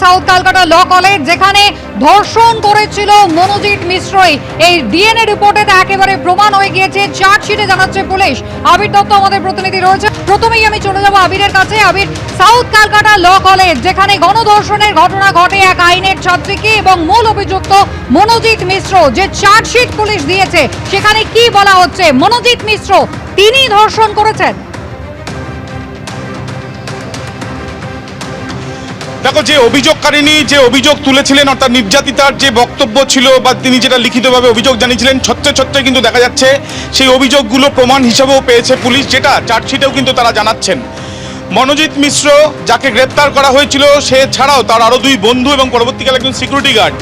South Calcutta law college, যেখানে ধর্ষণ করেছিল মনোজিৎ মিশ্রই। এই ডিএনএ রিপোর্টে একেবারে প্রমাণ হয়ে গিয়েছে, চার্জশিটে জানাচ্ছে পুলিশ। আবির দত্ত আমাদের প্রতিনিধি রয়েছে, প্রথমেই আমি চলে যাব আবিরের কাছে। আবির, সাউথ ক্যালকাটা ল কলেজ যেখানে গণধর্ষণের ঘটনা ঘটে এক আইনের ছাত্রীকে এবং মূল অভিযুক্ত মনোজিৎ মিশ্র, যে চার্জশিট পুলিশ দিয়েছে সেখানে কি বলা হচ্ছে? মনোজিৎ মিশ্র তিনি ধর্ষণ করেছেন। দেখো, যে অভিযোগকারিনী যে অভিযোগ তুলেছিলেন, অর্থাৎ নির্যাতিতার যে বক্তব্য ছিল বা তিনি যেটা লিখিতভাবে অভিযোগ জানিয়েছিলেন, ছত্রে কিন্তু দেখা যাচ্ছে সেই অভিযোগগুলো প্রমাণ হিসেবেও পেয়েছে পুলিশ, যেটা চার্জশিটেও কিন্তু তারা জানাচ্ছেন। মনোজিৎ মিশ্র যাকে গ্রেপ্তার করা হয়েছিল, সে ছাড়াও তার আরও দুই বন্ধু এবং পরবর্তীকালে একজন সিকিউরিটি গার্ড,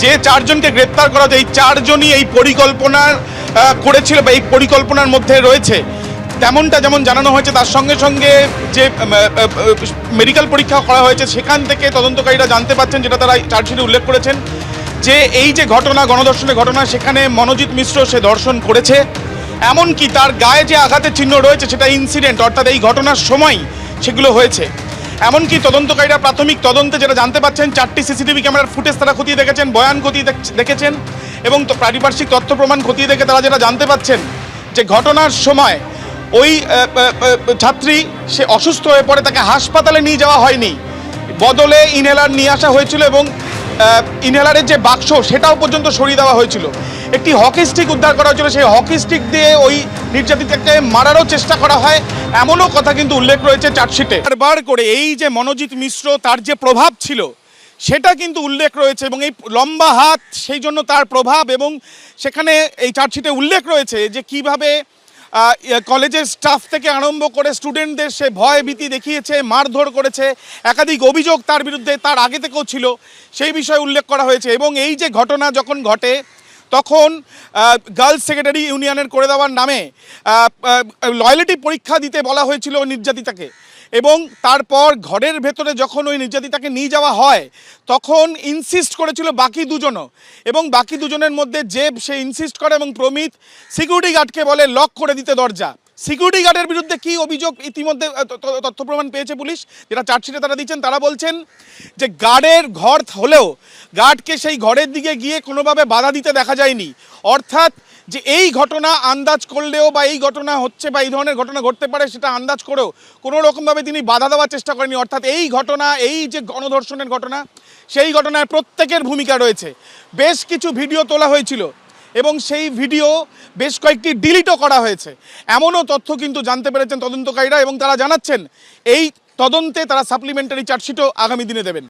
যে চারজনকে গ্রেপ্তার করা হয়েছে, এই চারজনই এই পরিকল্পনা করেছিল বা এই পরিকল্পনার মধ্যে রয়েছে। তেমনটা যেমন জানানো হয়েছে, তার সঙ্গে সঙ্গে যে মেডিকেল পরীক্ষা করা হয়েছে সেখান থেকে তদন্তকারীরা জানতে পারছেন, যেটা তারা চার্জশিটে উল্লেখ করেছেন, যে এই যে ঘটনা, গণধর্ষণের ঘটনা, সেখানে মনোজিৎ মিশ্র সে ধর্ষণ করেছে। এমনকি তার গায়ে যে আঘাতের চিহ্ন রয়েছে সেটা ইনসিডেন্ট, অর্থাৎ এই ঘটনার সময় সেগুলো হয়েছে। এমনকি তদন্তকারীরা প্রাথমিক তদন্তে যেটা জানতে পারছেন, 4টি সিসিটিভি ক্যামেরার ফুটেজ তারা খতিয়ে দেখেছেন, বয়ান খতিয়ে দেখেছেন এবং পারিপার্শ্বিক তথ্য প্রমাণ খতিয়ে দেখে তারা যেটা জানতে পারছেন যে ঘটনার সময় ওই ছাত্রী সে অসুস্থ হয়ে পড়ে, তাকে হাসপাতালে নিয়ে যাওয়া হয়নি, বদলে ইনহেলার নিয়ে আসা হয়েছিল এবং ইনহেলারের যে বাক্স সেটাও পর্যন্ত সরিয়ে দেওয়া হয়েছিল। একটি হকি স্টিক উদ্ধার করা হয়েছিল, সেই হকি স্টিক দিয়ে ওই নির্যাতিতাকে মারারও চেষ্টা করা হয়, এমনও কথা কিন্তু উল্লেখ রয়েছে চার্জশিটে। বারবার করে এই যে মনোজিৎ মিশ্র, তার যে প্রভাব ছিল সেটা কিন্তু উল্লেখ রয়েছে এবং এই লম্বা হাত, সেই জন্য তার প্রভাব, এবং সেখানে এই চার্জশিটে উল্লেখ রয়েছে যে কিভাবে কলেজের স্টাফ থেকে আরম্ভ করে স্টুডেন্টদের সে ভয় ভীতি দেখিয়েছে, মারধর করেছে। একাধিক অভিযোগ তার বিরুদ্ধে তার আগে থেকেও ছিল, সেই বিষয়ে উল্লেখ করা হয়েছে। এবং এই যে ঘটনা যখন ঘটে, তখন গার্লস সেক্রেটারি ইউনিয়নের করে দেওয়ার নামে লয়ালিটি পরীক্ষা দিতে বলা হয়েছিল নির্যাতিতাকে, এবং তারপর ঘরের ভেতরে যখন ওই নির্যাতিতাকে নিয়ে যাওয়া হয় তখন ইনসিস্ট করেছিল বাকি দুজনও, এবং বাকি দুজনের মধ্যে জেব সে ইনসিস্ট করে এবং প্রমিত সিকিউরিটি গার্ডকে বলে লক করে দিতে দরজা। সিকিউরিটি গার্ডের বিরুদ্ধে কি অভিযোগ ইতিমধ্যে তথ্য প্রমাণ পেয়েছে পুলিশ, যেটা চার্জশিটে তারা দিচ্ছেন। তারা বলছেন যে গার্ডের ঘর হলেও গার্ডকে সেই ঘরের দিকে গিয়ে কোনোভাবে বাধা দিতে দেখা যায়নি, অর্থাৎ যে এই ঘটনা আন্দাজ করলেও বা এই ঘটনা হচ্ছে বা এই ধরনের ঘটনা ঘটতে পারে সেটা আন্দাজ করেও কোনো রকমভাবে তিনি বাধা দেওয়ার চেষ্টা করেনি। অর্থাৎ এই ঘটনা, এই যে গণধর্ষণের ঘটনা, সেই ঘটনায় প্রত্যেকের ভূমিকা রয়েছে। বেশ কিছু ভিডিও তোলা হয়েছিল এবং সেই ভিডিও বেশ কয়েকটি ডিলিটও করা হয়েছে, এমনও তথ্য কিন্তু জানতে পেরেছেন তদন্তকারীরা, এবং তারা জানাচ্ছেন এই তদন্তে তারা সাপ্লিমেন্টারি চার্জশিটও আগামী দিনে দেবেন।